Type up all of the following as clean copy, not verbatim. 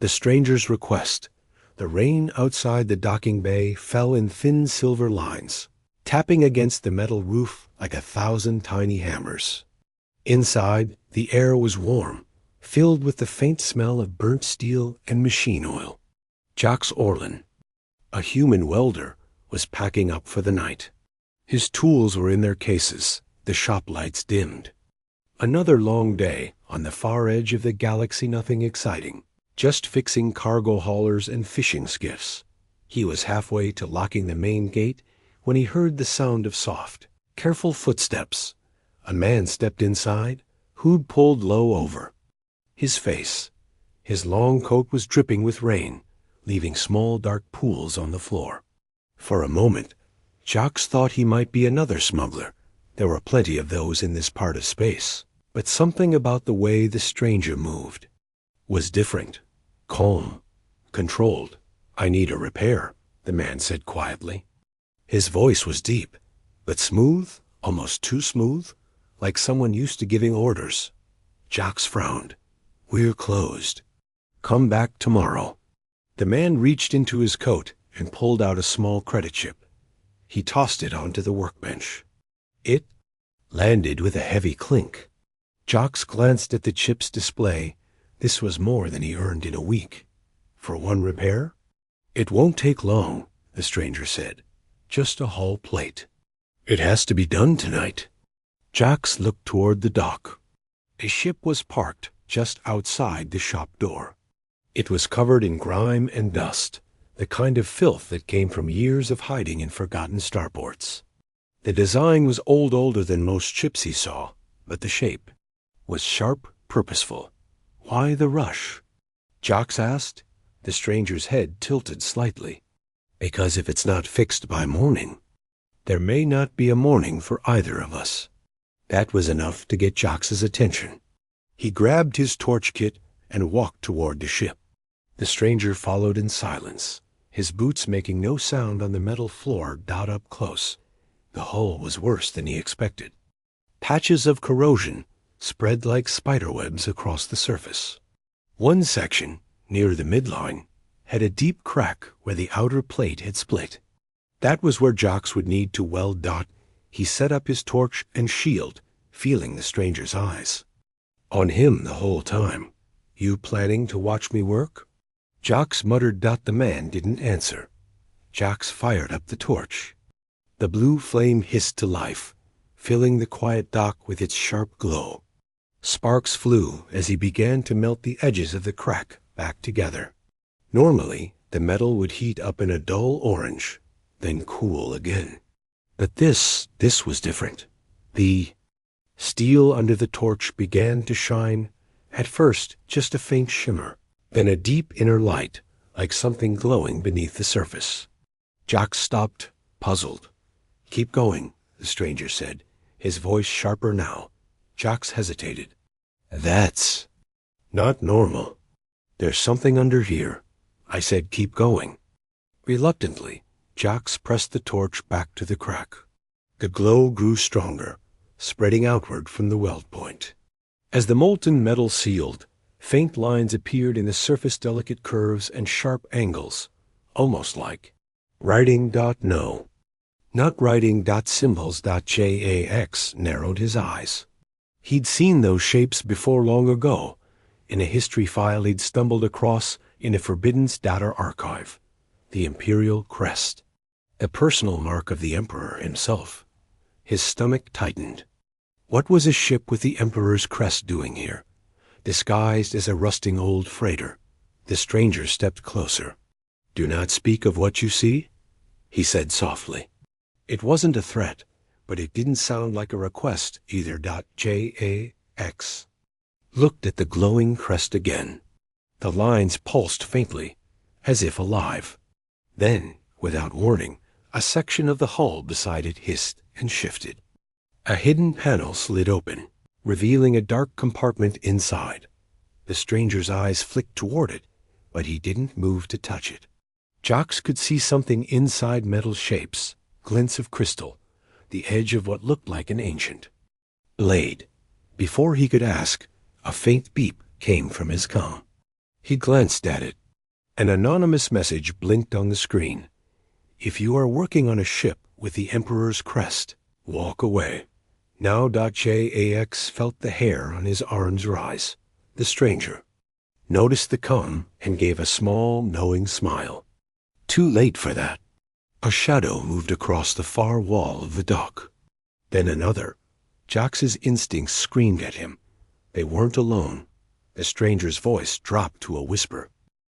the stranger's request, the rain outside the docking bay fell in thin silver lines, tapping against the metal roof like 1,000 tiny hammers. Inside, the air was warm, filled with the faint smell of burnt steel and machine oil. Jacques Orlin, a human welder, was packing up for the night. His tools were in their cases, the shop lights dimmed. Another long day on the far edge of the galaxy, nothing exciting, just fixing cargo haulers and fishing skiffs. He was halfway to locking the main gate when he heard the sound of soft, careful footsteps. A man stepped inside, hood pulled low over. His face, his long coat was dripping with rain, leaving small dark pools on the floor. For a moment, Jacques thought he might be another smuggler. There were plenty of those in this part of space. But something about the way the stranger moved was different, calm, controlled. "I need a repair," the man said quietly. His voice was deep, but smooth, almost too smooth, like someone used to giving orders. Jacques frowned. "We're closed. Come back tomorrow." The man reached into his coat and pulled out a small credit chip. He tossed it onto the workbench. It landed with a heavy clink. Jacques glanced at the chip's display. This was more than he earned in a week. For one repair? "It won't take long," the stranger said. "Just a hull plate." "It has to be done tonight." Jacques looked toward the dock. A ship was parked just outside the shop door. It was covered in grime and dust, the kind of filth that came from years of hiding in forgotten starports. The design was older than most ships he saw, but the shape was sharp, purposeful. "Why the rush?" Jacques asked. The stranger's head tilted slightly. "Because if it's not fixed by morning, there may not be a morning for either of us." That was enough to get Jacques' attention. He grabbed his torch kit and walked toward the ship. The stranger followed in silence, his boots making no sound on the metal floor dot up close. The hull was worse than he expected. Patches of corrosion spread like spiderwebs across the surface. One section, near the midline, had a deep crack where the outer plate had split. That was where Jacques would need to weld dot. He set up his torch and shield, feeling the stranger's eyes on him the whole time. "You planning to watch me work?" Jacques muttered. The man didn't answer. Jacques fired up the torch. The blue flame hissed to life, filling the quiet dock with its sharp glow. Sparks flew as he began to melt the edges of the crack back together. Normally, the metal would heat up in a dull orange, then cool again. But this was different. The steel under the torch began to shine, at first just a faint shimmer, then a deep inner light, like something glowing beneath the surface. Jacques stopped, puzzled. "Keep going," the stranger said, his voice sharper now. Jacques hesitated. "That's not normal. There's something under here." I said, "Keep going." Reluctantly, Jacques pressed the torch back to the crack. The glow grew stronger, spreading outward from the weld point. As the molten metal sealed, faint lines appeared in the surface, delicate curves and sharp angles, almost like writing. "No. Not writing. Symbols. JAX narrowed his eyes. He'd seen those shapes before long ago, in a history file he'd stumbled across in a forbidden data archive. The imperial crest, a personal mark of the emperor himself. His stomach tightened. What was a ship with the emperor's crest doing here, disguised as a rusting old freighter? The stranger stepped closer. "Do not speak of what you see," he said softly. It wasn't a threat, but it didn't sound like a request either. JAX looked at the glowing crest again. The lines pulsed faintly, as if alive. Then, without warning, a section of the hull beside it hissed and shifted. A hidden panel slid open, revealing a dark compartment inside. The stranger's eyes flicked toward it, but he didn't move to touch it. Jacques could see something inside, metal shapes, glints of crystal, the edge of what looked like an ancient blade. Before he could ask, a faint beep came from his comm. He glanced at it. An anonymous message blinked on the screen. If you are working on a ship with the Emperor's crest, walk away. Now .jax felt the hair on his arms rise. The stranger noticed the calm and gave a small, knowing smile. Too late for that. A shadow moved across the far wall of the dock. Then another. Jax's instincts screamed at him. They weren't alone. The stranger's voice dropped to a whisper.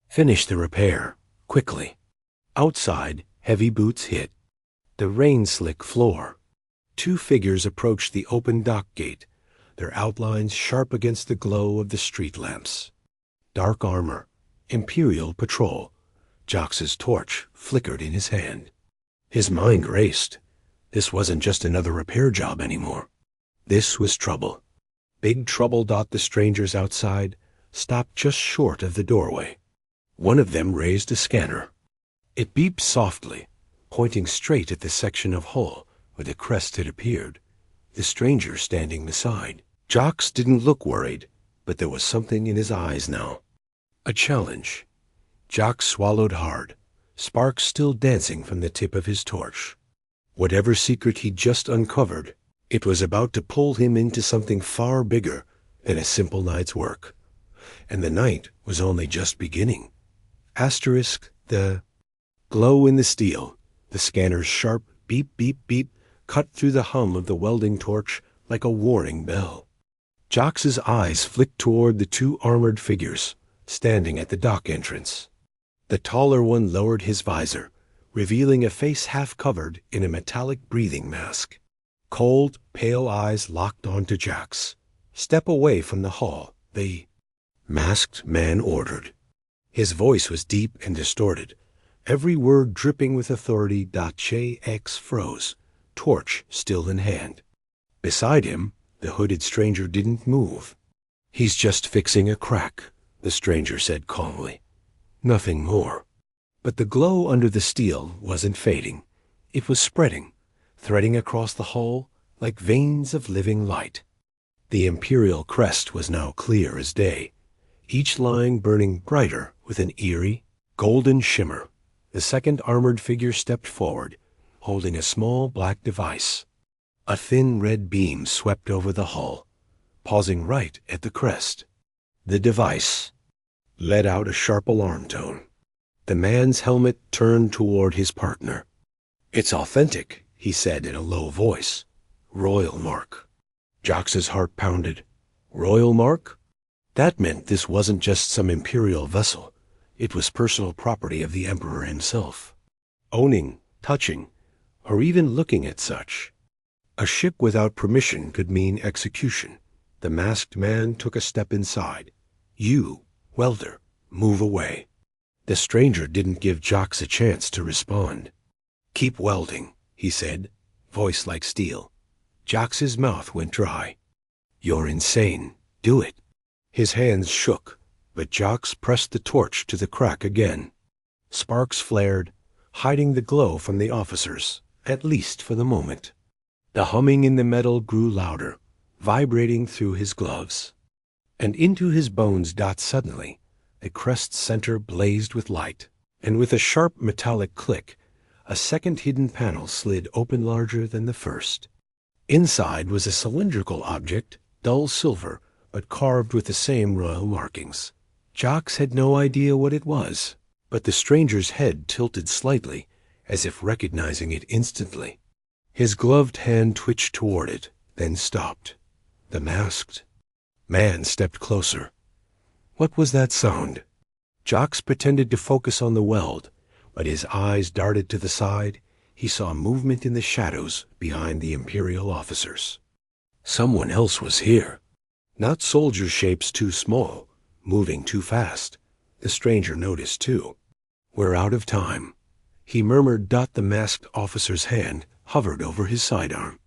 Finish the repair, quickly. Outside, heavy boots hit the rain-slick floor. Two figures approached the open dock gate, their outlines sharp against the glow of the street lamps. Dark armor, Imperial patrol. Jax's torch flickered in his hand. His mind raced. This wasn't just another repair job anymore. This was trouble. Big trouble. The strangers outside stopped just short of the doorway. One of them raised a scanner. It beeped softly, pointing straight at the section of hull where the crest had appeared, the stranger standing beside. Jax didn't look worried, but there was something in his eyes now. A challenge. Jax swallowed hard, sparks still dancing from the tip of his torch. Whatever secret he'd just uncovered, it was about to pull him into something far bigger than a simple night's work. And the night was only just beginning. Asterisk, the glow in the steel, the scanner's sharp beep, beep, beep, cut through the hum of the welding torch like a warning bell. Jax's eyes flicked toward the two armored figures standing at the dock entrance. The taller one lowered his visor, revealing a face half covered in a metallic breathing mask. Cold, pale eyes locked onto Jax. Step away from the hull, the masked man ordered. His voice was deep and distorted, every word dripping with authority. JX froze, torch still in hand. Beside him, the hooded stranger didn't move. He's just fixing a crack, the stranger said calmly. Nothing more. But the glow under the steel wasn't fading. It was spreading, threading across the hull like veins of living light. The Imperial crest was now clear as day, each line burning brighter with an eerie, golden shimmer. The second armored figure stepped forward, holding a small black device. A thin red beam swept over the hull, pausing right at the crest. The device let out a sharp alarm tone. The man's helmet turned toward his partner. It's authentic, he said in a low voice. Royal mark. Jax's heart pounded. Royal mark? That meant this wasn't just some Imperial vessel. It was personal property of the Emperor himself. Owning, touching, or even looking at such. A ship without permission could mean execution. The masked man took a step inside. You, welder, move away. The stranger didn't give Jax a chance to respond. Keep welding, he said, voice like steel. Jax's mouth went dry. You're insane. Do it. His hands shook, but Jax pressed the torch to the crack again. Sparks flared, hiding the glow from the officers, at least for the moment. The humming in the metal grew louder, vibrating through his gloves. And into his bones. Suddenly, the crest's center blazed with light, and with a sharp metallic click, a second hidden panel slid open larger than the first. Inside was a cylindrical object, dull silver, but carved with the same royal markings. Jax had no idea what it was, but the stranger's head tilted slightly, as if recognizing it instantly. His gloved hand twitched toward it, then stopped. The masked man stepped closer. What was that sound? Jax pretended to focus on the weld, but his eyes darted to the side. He saw movement in the shadows behind the Imperial officers. Someone else was here. Not soldier shapes too small, moving too fast. The stranger noticed too. We're out of time, he murmured. The masked officer's hand hovered over his sidearm.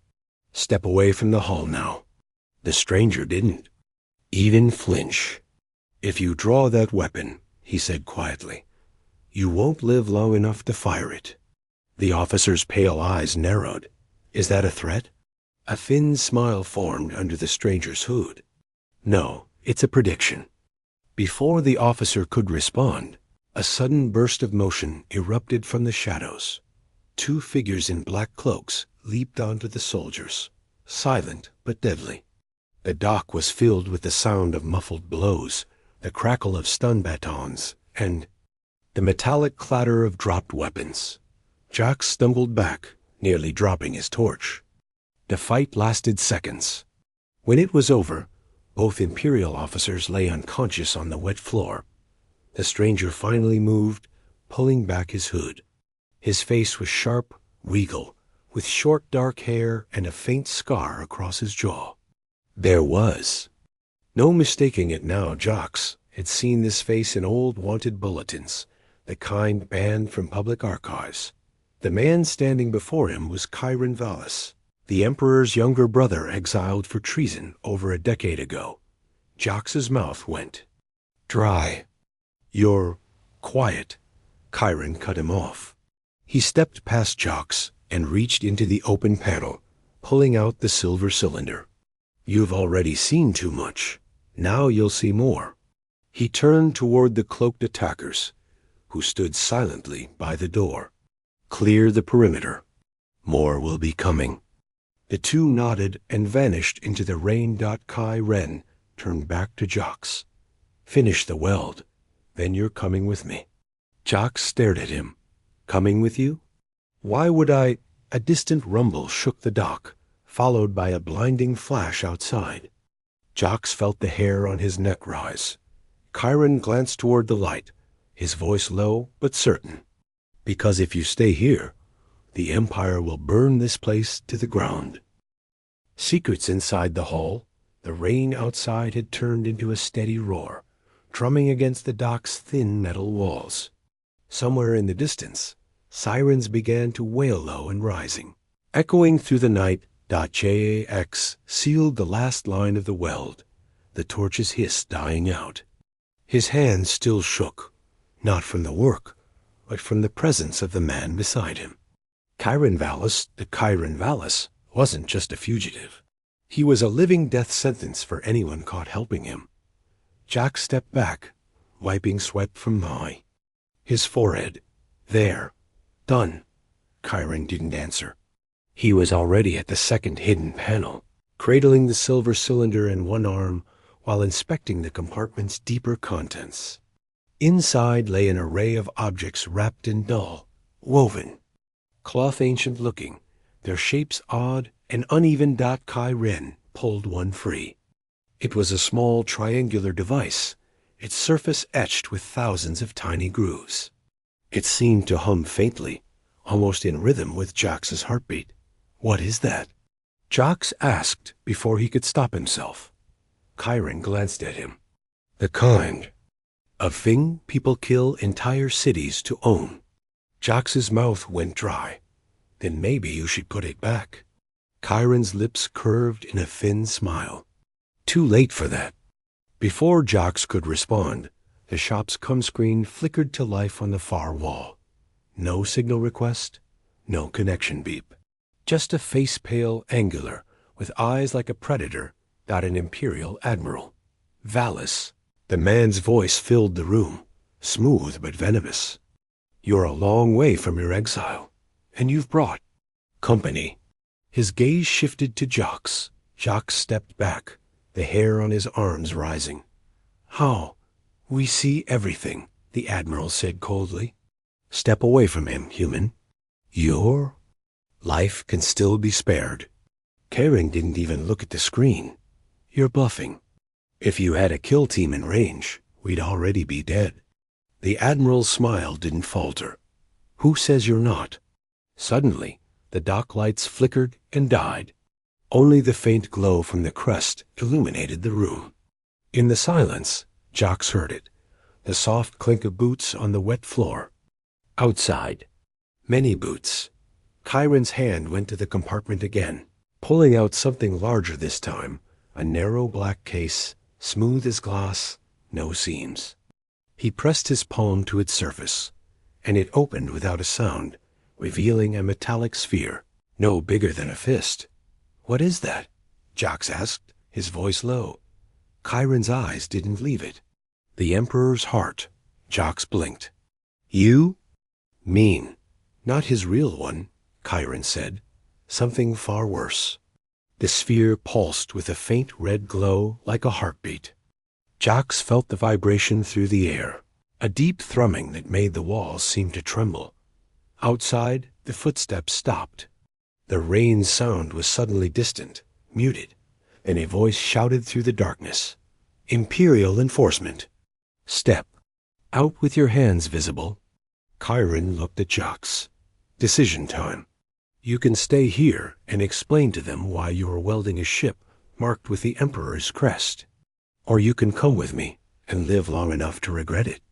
Step away from the hull now. The stranger didn't even flinch. If you draw that weapon, he said quietly, you won't live long enough to fire it. The officer's pale eyes narrowed. Is that a threat? A thin smile formed under the stranger's hood. No, it's a prediction. Before the officer could respond, a sudden burst of motion erupted from the shadows. Two figures in black cloaks leaped onto the soldiers, silent but deadly. The dock was filled with the sound of muffled blows, the crackle of stun batons, and the metallic clatter of dropped weapons. Jacques stumbled back, nearly dropping his torch. The fight lasted seconds. When it was over, both Imperial officers lay unconscious on the wet floor. The stranger finally moved, pulling back his hood. His face was sharp, regal, with short dark hair and a faint scar across his jaw. There was no mistaking it now. Jacques had seen this face in old wanted bulletins, the kind banned from public archives. The man standing before him was Chiron Vallis, the Emperor's younger brother exiled for treason over a decade ago. Jacques' mouth went dry. "You're quiet," Chiron cut him off. He stepped past Jacques and reached into the open panel, pulling out the silver cylinder. "You've already seen too much. Now you'll see more." He turned toward the cloaked attackers, who stood silently by the door. "Clear the perimeter. More will be coming." The two nodded and vanished into the rain. Chiron turned back to Jacques. "Finish the weld. Then you're coming with me." Jacques stared at him. "Coming with you? Why would I?" A distant rumble shook the dock, followed by a blinding flash outside. Jacques felt the hair on his neck rise. Chiron glanced toward the light, his voice low but certain. "Because if you stay here, the Empire will burn this place to the ground." Secrets inside the hull. The rain outside had turned into a steady roar, drumming against the dock's thin metal walls. Somewhere in the distance, sirens began to wail low and rising. Echoing through the night, JAX sealed the last line of the weld, the torch's hiss dying out. His hands still shook, not from the work, but from the presence of the man beside him. Chiron Vallis, the Chiron Vallis, wasn't just a fugitive. He was a living death sentence for anyone caught helping him. Jack stepped back, wiping sweat from eye. His forehead. "There. Done." Chiron didn't answer. He was already at the second hidden panel, cradling the silver cylinder in one arm while inspecting the compartment's deeper contents. Inside lay an array of objects wrapped in dull, woven cloth, ancient-looking, their shapes odd and uneven. Chiron pulled one free. It was a small triangular device, its surface etched with thousands of tiny grooves. It seemed to hum faintly, almost in rhythm with Jax's heartbeat. "What is that?" Jax asked before he could stop himself. Chiron glanced at him. "The kind of thing people kill entire cities to own." Jax's mouth went dry. "Then maybe you should put it back." Chiron's lips curved in a thin smile. "Too late for that." Before Jax could respond, the shop's come screen flickered to life on the far wall. No signal request, no connection beep. Just a face pale, angular, with eyes like a predator, an Imperial admiral. "Vallis." The man's voice filled the room, smooth but venomous. "You're a long way from your exile, and you've brought company." His gaze shifted to Jax. Jax stepped back, the hair on his arms rising. "How?" "We see everything," the Admiral said coldly. "Step away from him, human. Your life can still be spared." Karen didn't even look at the screen. "You're bluffing. If you had a kill team in range, we'd already be dead." The Admiral's smile didn't falter. "Who says you're not?" Suddenly, the dock lights flickered and died. Only the faint glow from the crest illuminated the room. In the silence, Jax heard it, the soft clink of boots on the wet floor. Outside, many boots. Chiron's hand went to the compartment again, pulling out something larger this time, a narrow black case, smooth as glass, no seams. He pressed his palm to its surface, and it opened without a sound, revealing a metallic sphere, no bigger than a fist. "What is that?" Jax asked, his voice low. Chiron's eyes didn't leave it. The Emperor's heart. Jox blinked. You? Mean. Not his real one, Chiron said. Something far worse. The sphere pulsed with a faint red glow like a heartbeat. Jox felt the vibration through the air, a deep thrumming that made the walls seem to tremble. Outside, the footsteps stopped. The rain's sound was suddenly distant, muted, and a voice shouted through the darkness. Imperial enforcement. Step. Out with your hands visible. Chiron looked at Jox. Decision time. You can stay here and explain to them why you are welding a ship marked with the Emperor's crest. Or you can come with me and live long enough to regret it.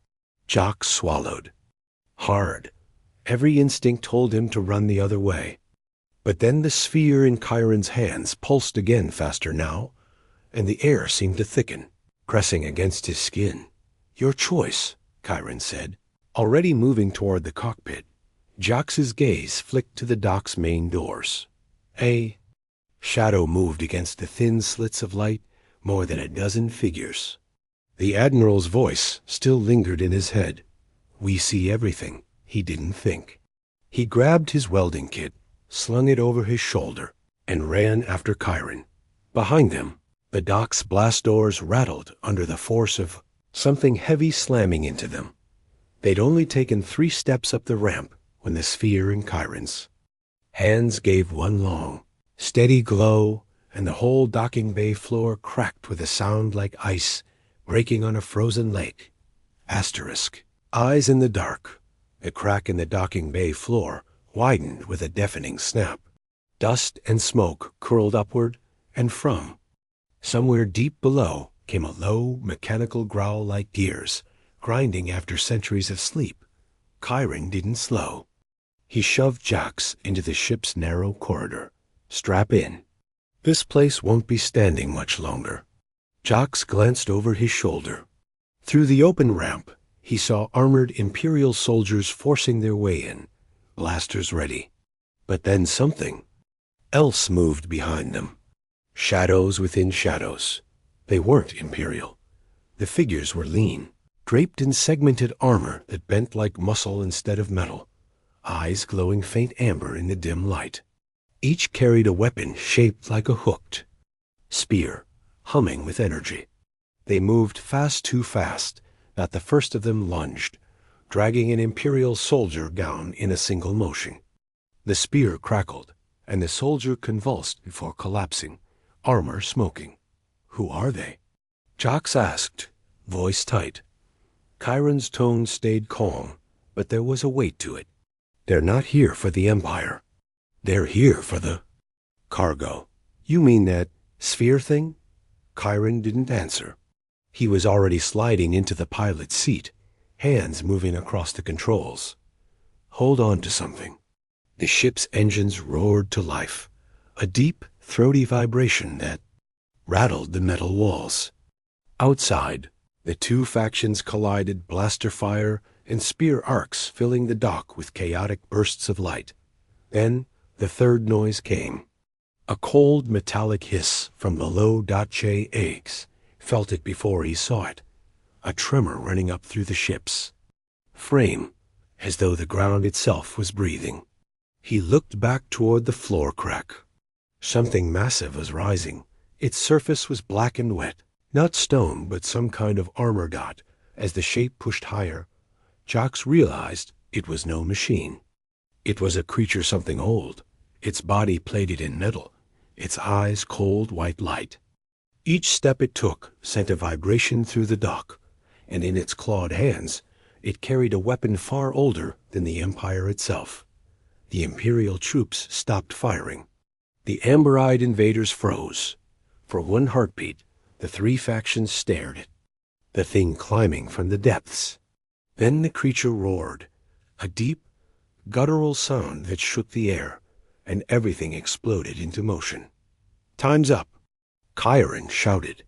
Jox swallowed. Hard. Every instinct told him to run the other way. But then the sphere in Chiron's hands pulsed again faster now, and the air seemed to thicken, pressing against his skin. Your choice, Chiron said. Already moving toward the cockpit, Jox's gaze flicked to the dock's main doors. A shadow moved against the thin slits of light, more than a dozen figures. The Admiral's voice still lingered in his head. We see everything, he didn't think. He grabbed his welding kit, slung it over his shoulder, and ran after Chiron. Behind them, the dock's blast doors rattled under the force of something heavy slamming into them. They'd only taken 3 steps up the ramp when the sphere in Chiron's hands gave one long, steady glow, and the whole docking bay floor cracked with a sound like ice breaking on a frozen lake. Asterisk. Eyes in the dark. A crack in the docking bay floor widened with a deafening snap. Dust and smoke curled upward, and from somewhere deep below came a low, mechanical growl like gears, grinding after centuries of sleep. Chiron didn't slow. He shoved Jox into the ship's narrow corridor. Strap in. This place won't be standing much longer. Jox glanced over his shoulder. Through the open ramp, he saw armored Imperial soldiers forcing their way in, blasters ready. But then something else moved behind them. Shadows within shadows. They weren't Imperial. The figures were lean, draped in segmented armor that bent like muscle instead of metal, eyes glowing faint amber in the dim light. Each carried a weapon shaped like a hooked spear, humming with energy. They moved too fast, that the first of them lunged, dragging an Imperial soldier down in a single motion. The spear crackled, and the soldier convulsed before collapsing, armor smoking. Who are they? Jox asked, voice tight. Chiron's tone stayed calm, but there was a weight to it. They're not here for the Empire. They're here for the cargo. You mean that sphere thing? Chiron didn't answer. He was already sliding into the pilot's seat, hands moving across the controls. Hold on to something. The ship's engines roared to life, a deep, throaty vibration that rattled the metal walls. Outside, the 2 factions collided, blaster fire and spear arcs filling the dock with chaotic bursts of light. Then the third noise came. A cold metallic hiss from the low Dache eggs. Felt it before he saw it. A tremor running up through the ship's frame, as though the ground itself was breathing. He looked back toward the floor crack. Something massive was rising. Its surface was black and wet. Not stone, but some kind of armor dot. As the shape pushed higher, Jox realized it was no machine. It was a creature something old, its body plated in metal, its eyes cold white light. Each step it took sent a vibration through the dock, and in its clawed hands it carried a weapon far older than the Empire itself. The Imperial troops stopped firing. The amber-eyed invaders froze. For one heartbeat, the 3 factions stared at the thing climbing from the depths. Then the creature roared, a deep, guttural sound that shook the air, and everything exploded into motion. Time's up, Chiron shouted.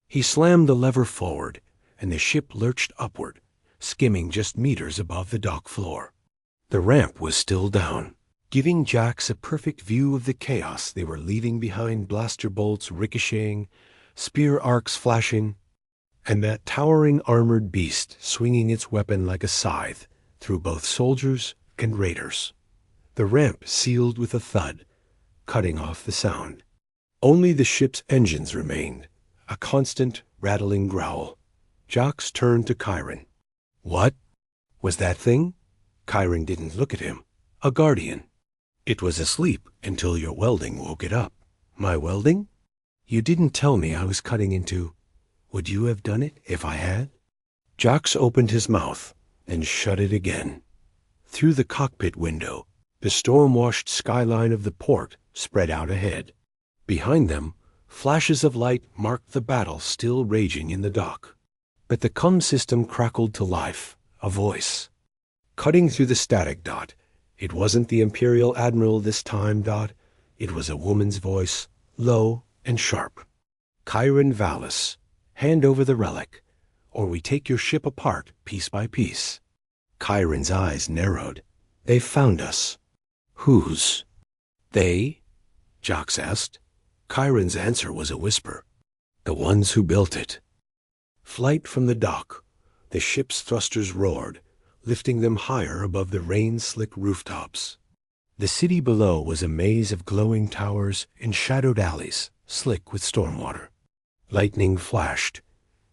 He slammed the lever forward, and the ship lurched upward, skimming just meters above the dock floor. The ramp was still down, giving Jox a perfect view of the chaos they were leaving behind, blaster bolts ricocheting, spear arcs flashing, and that towering armored beast swinging its weapon like a scythe through both soldiers and raiders. The ramp sealed with a thud, cutting off the sound. Only the ship's engines remained, a constant, rattling growl. Jocks turned to Chiron. What was that thing? Chiron didn't look at him. A guardian. It was asleep until your welding woke it up. My welding? You didn't tell me I was cutting into. Would you have done it if I had? Jocks opened his mouth and shut it again. Through the cockpit window, the storm-washed skyline of the port spread out ahead. Behind them, flashes of light marked the battle still raging in the dock. But the comm system crackled to life, a voice. Cutting through the static, Dot. It wasn't the Imperial Admiral this time, Dot. It was a woman's voice, low and sharp. Chiron Vallis, hand over the relic, or we take your ship apart piece by piece. Chiron's eyes narrowed. They've found us. Whose? They? Jocks asked. Chiron's answer was a whisper. The ones who built it. Flight from the dock. The ship's thrusters roared, lifting them higher above the rain-slick rooftops. The city below was a maze of glowing towers and shadowed alleys, slick with stormwater. Lightning flashed,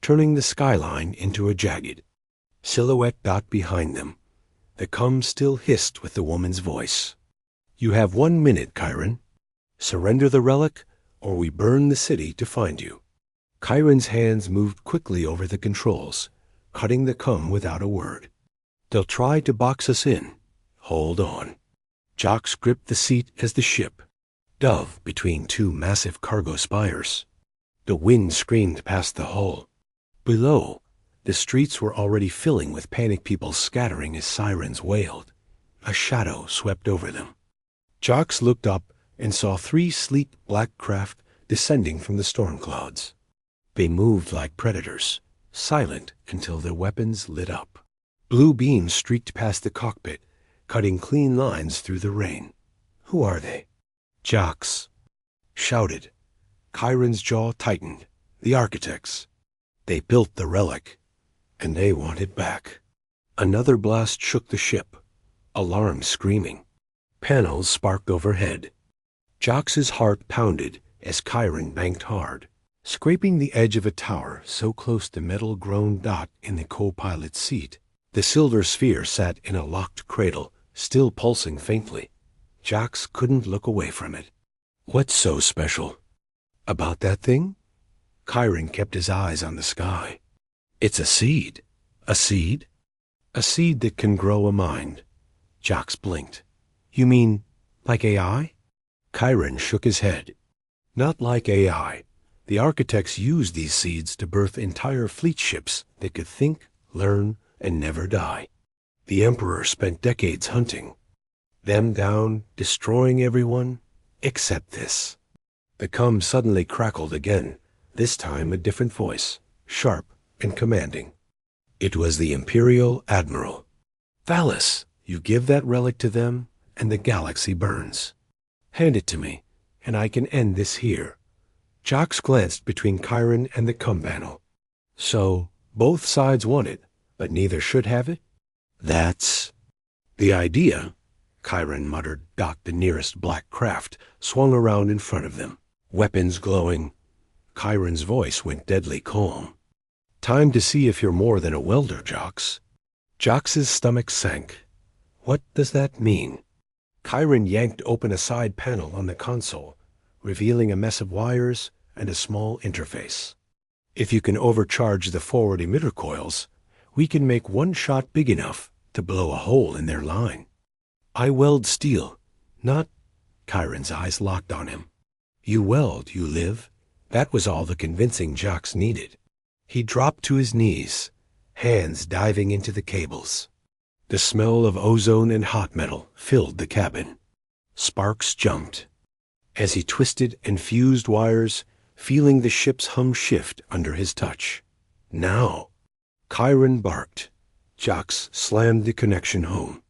turning the skyline into a jagged silhouette dot behind them. The comm still hissed with the woman's voice. You have 1 minute, Chiron. Surrender the relic, or we burn the city to find you. Chiron's hands moved quickly over the controls, cutting the comm without a word. They'll try to box us in. Hold on. Jocks gripped the seat as the ship dove between two massive cargo spires. The wind screamed past the hull. Below, the streets were already filling with panicked people scattering as sirens wailed. A shadow swept over them. Jocks looked up and saw 3 sleek black craft descending from the storm clouds. They moved like predators, silent until their weapons lit up. Blue beams streaked past the cockpit, cutting clean lines through the rain. Who are they? Jocks shouted. Chiron's jaw tightened. The architects. They built the relic, and they want it back. Another blast shook the ship, alarm screaming. Panels sparked overhead. Jocks' heart pounded as Chiron banked hard, scraping the edge of a tower so close to metal-grown Dot in the co-pilot's seat. The silver sphere sat in a locked cradle, still pulsing faintly. Jocks couldn't look away from it. What's so special about that thing? Chiron kept his eyes on the sky. It's a seed. A seed? A seed that can grow a mind. Jocks blinked. You mean like AI? Chiron shook his head. Not like AI. The architects used these seeds to birth entire fleet ships that could think, learn, and never die. The Emperor spent decades hunting them down, destroying everyone except this. The comm suddenly crackled again, this time a different voice, sharp and commanding. It was the Imperial Admiral. Vallis, you give that relic to them, and the galaxy burns. Hand it to me, and I can end this here. Jocks glanced between Chiron and the comm panel. So, both sides want it, but neither should have it? That's the idea, Chiron muttered. Dot, the nearest black craft, swung around in front of them, weapons glowing. Chiron's voice went deadly calm. Time to see if you're more than a welder, Jocks. Jocks' stomach sank. What does that mean? Chiron yanked open a side panel on the console, revealing a mess of wires and a small interface. If you can overcharge the forward emitter coils, we can make one shot big enough to blow a hole in their line. I weld steel, not... Chiron's eyes locked on him. You weld, you live. That was all the convincing Jocks needed. He dropped to his knees, hands diving into the cables. The smell of ozone and hot metal filled the cabin. Sparks jumped as he twisted and fused wires, feeling the ship's hum shift under his touch. Now, Chiron barked. Jocks slammed the connection home.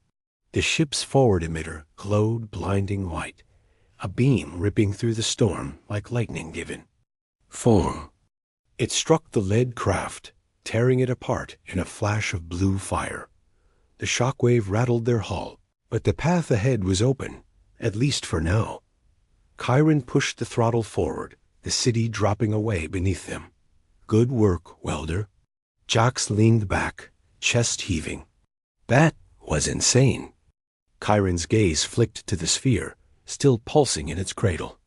The ship's forward emitter glowed blinding white, a beam ripping through the storm like lightning given. Form. It struck the lead craft, tearing it apart in a flash of blue fire. The shockwave rattled their hull, but the path ahead was open, at least for now. Chiron pushed the throttle forward, the city dropping away beneath them. Good work, welder. Jax leaned back, chest heaving. That was insane. Chiron's gaze flicked to the sphere, still pulsing in its cradle.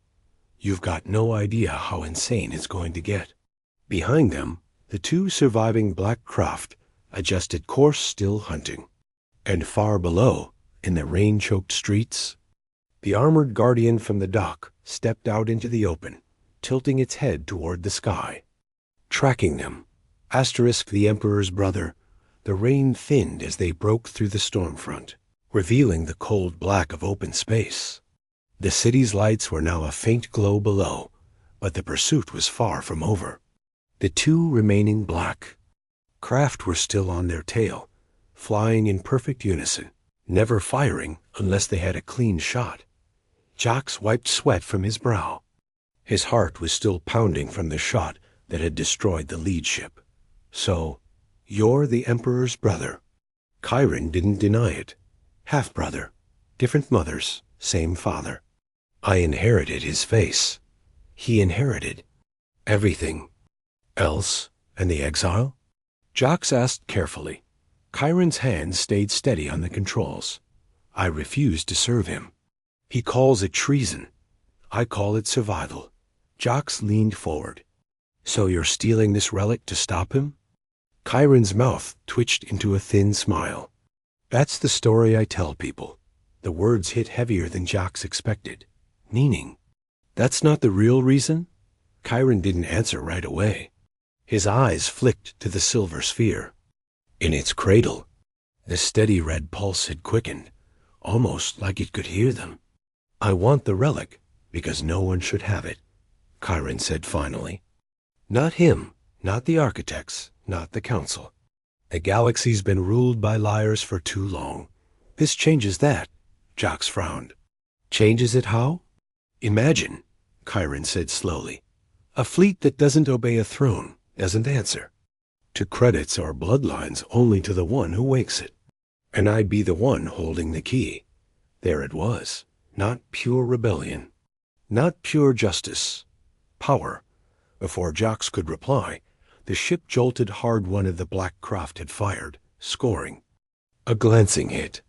You've got no idea how insane it's going to get. Behind them, the two surviving black craft adjusted course, still hunting. And far below, in the rain-choked streets, the armored guardian from the dock stepped out into the open, tilting its head toward the sky. Tracking them, Asterisk the Emperor's brother, the rain thinned as they broke through the storm front, revealing the cold black of open space. The city's lights were now a faint glow below, but the pursuit was far from over. The two remaining black craft were still on their tail, flying in perfect unison, never firing unless they had a clean shot. Jax wiped sweat from his brow. His heart was still pounding from the shot that had destroyed the lead ship. So, you're the Emperor's brother. Chiron didn't deny it. Half-brother. Different mothers, same father. I inherited his face. He inherited everything. Else, and the exile? Jax asked carefully. Chiron's hand stayed steady on the controls. I refused to serve him. He calls it treason. I call it survival. Jax leaned forward. So you're stealing this relic to stop him? Chiron's mouth twitched into a thin smile. That's the story I tell people. The words hit heavier than Jax expected. Meaning, that's not the real reason? Chiron didn't answer right away. His eyes flicked to the silver sphere. In its cradle, the steady red pulse had quickened, almost like it could hear them. I want the relic, because no one should have it, Chiron said finally. Not him, not the architects, not the council. The galaxy's been ruled by liars for too long. This changes that, Jax frowned. Changes it how? Imagine, Chiron said slowly, a fleet that doesn't obey a throne, doesn't answer to credits or bloodlines only to the one who wakes it. And I'd be the one holding the key. There it was, not pure rebellion, not pure justice, power. Before Jax could reply, the ship jolted hard one of the black craft had fired, scoring. A glancing hit.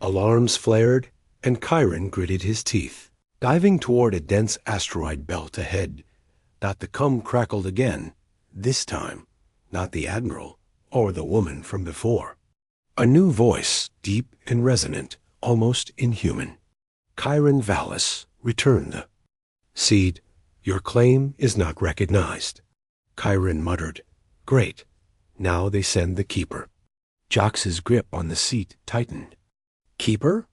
Alarms flared, and Chiron gritted his teeth, diving toward a dense asteroid belt ahead. The cum crackled again, this time, not the admiral or the woman from before. A new voice, deep and resonant, almost inhuman. Chiron Vallis, return the seed. Your claim is not recognized. Chiron muttered, Great. Now they send the keeper. Jax's grip on the seat tightened. Keeper?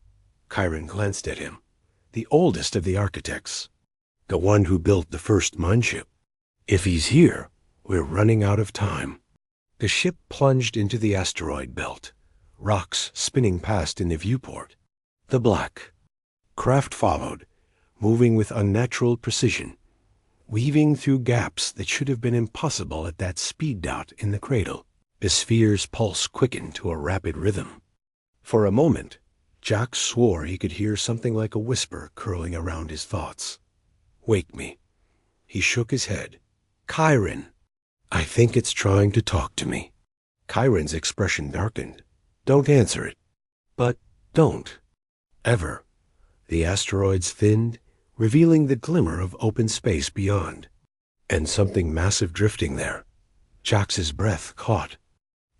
Chiron glanced at him. The oldest of the architects. The one who built the first minesship. If he's here, we're running out of time. The ship plunged into the asteroid belt, rocks spinning past in the viewport. The black craft followed, moving with unnatural precision, weaving through gaps that should have been impossible at that speed dot in the cradle. The sphere's pulse quickened to a rapid rhythm. For a moment, Jax swore he could hear something like a whisper curling around his thoughts. Wake me. He shook his head. Chiron. I think it's trying to talk to me. Chiron's expression darkened. Don't answer it. But don't. Ever. The asteroids thinned, revealing the glimmer of open space beyond. And something massive drifting there. Jax's breath caught.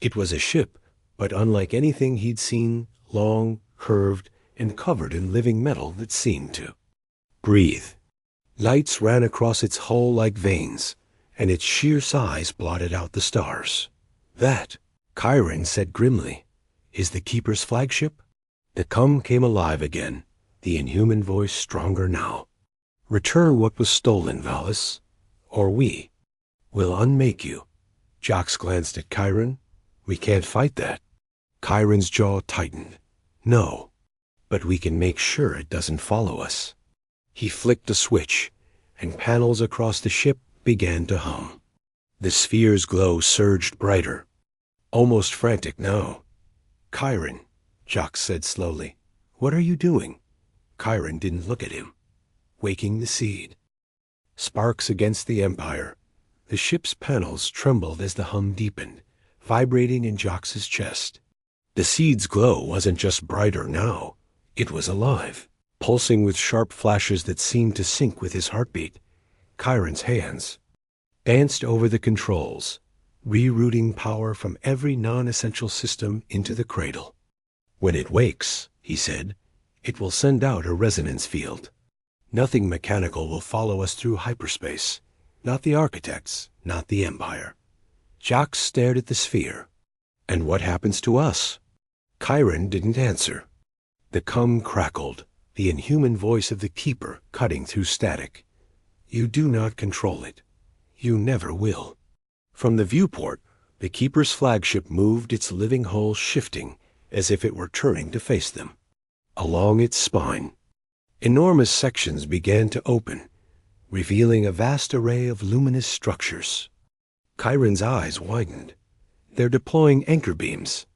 It was a ship, but unlike anything he'd seen, long, curved, and covered in living metal that seemed to breathe. Lights ran across its hull like veins, and its sheer size blotted out the stars. That, Chiron said grimly, is the Keeper's flagship? The cum came alive again, the inhuman voice stronger now. Return what was stolen, Vallis, or we will unmake you. Jax glanced at Chiron. We can't fight that. Chiron's jaw tightened. No, but we can make sure it doesn't follow us. He flicked a switch, and panels across the ship began to hum. The sphere's glow surged brighter, almost frantic now. "Chiron," Jacques said slowly, "what are you doing?" Chiron didn't look at him. "Waking the seed." Sparks against the Empire. The ship's panels trembled as the hum deepened, vibrating in Jacques' chest. The seed's glow wasn't just brighter now. It was alive, pulsing with sharp flashes that seemed to sync with his heartbeat. Chiron's hands danced over the controls, rerouting power from every non-essential system into the cradle. "When it wakes," he said, "it will send out a resonance field. Nothing mechanical will follow us through hyperspace. Not the architects, not the Empire." Jacques stared at the sphere. "And what happens to us?" Chiron didn't answer. The cum crackled, the inhuman voice of the keeper cutting through static. "You do not control it. You never will." From the viewport, the keeper's flagship moved, its living hull shifting as if it were turning to face them. Along its spine, enormous sections began to open, revealing a vast array of luminous structures. Chiron's eyes widened. "They're deploying anchor beams.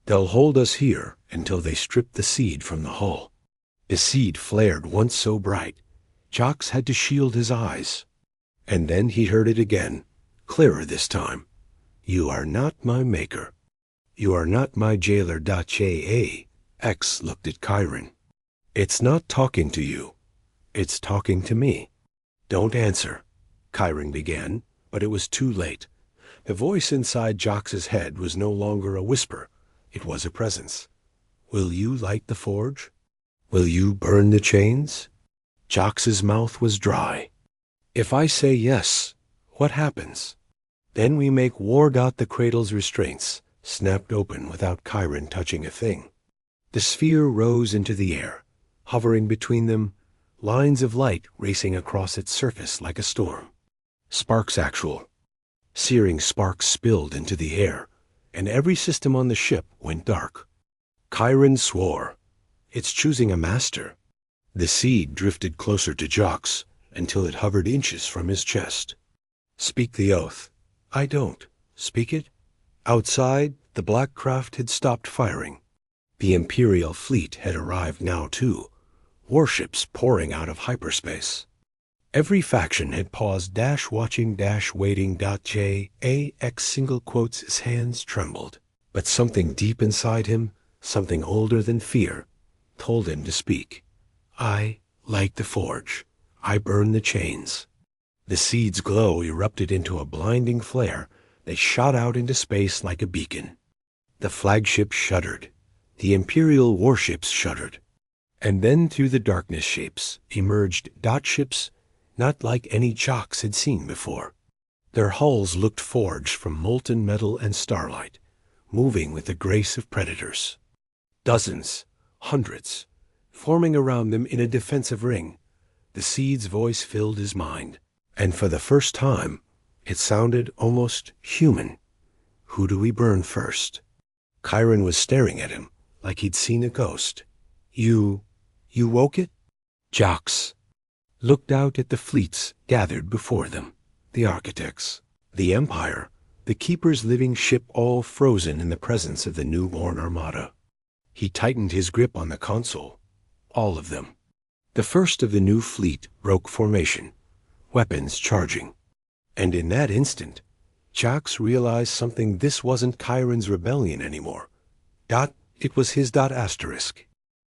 They'll hold us here until they strip the seed from the hull." The seed flared once so bright, Jacques had to shield his eyes. And then he heard it again, clearer this time. "You are not my maker. You are not my jailer." X looked at Chiron. "It's not talking to you. It's talking to me." "Don't answer," Chiron began, but it was too late. The voice inside Jacques' head was no longer a whisper. It was a presence. "Will you light the forge? Will you burn the chains?" Jacques' mouth was dry. "If I say yes, what happens?" "Then we make war." The cradle's restraints snapped open without Chiron touching a thing. The sphere rose into the air, hovering between them, lines of light racing across its surface like a storm. Sparks actual. Searing sparks spilled into the air, and every system on the ship went dark. Chiron swore. "It's choosing a master." The seed drifted closer to Jacques until it hovered inches from his chest. "Speak the oath." "I don't." "Speak it." Outside, the black craft had stopped firing. The imperial fleet had arrived now too, warships pouring out of hyperspace. Every faction had paused, watching, waiting. Jax single quotes, his hands trembled. But something deep inside him, something older than fear, told him to speak. "I light the forge. I burn the chains." The seed's glow erupted into a blinding flare. They shot out into space like a beacon. The flagship shuddered. The imperial warships shuddered. And then through the darkness shapes emerged ships not like any Jacques had seen before. Their hulls looked forged from molten metal and starlight, moving with the grace of predators. Dozens, hundreds, forming around them in a defensive ring. The seed's voice filled his mind, and for the first time, it sounded almost human. "Who do we burn first?" Chiron was staring at him like he'd seen a ghost. You woke it?" Jacques looked out at the fleets gathered before them, the architects, the Empire, the Keeper's living ship, all frozen in the presence of the newborn armada. He tightened his grip on the console. All of them. The first of the new fleet broke formation, weapons charging. And in that instant, Jacques realized something. This wasn't Chiron's rebellion anymore. It was his asterisk.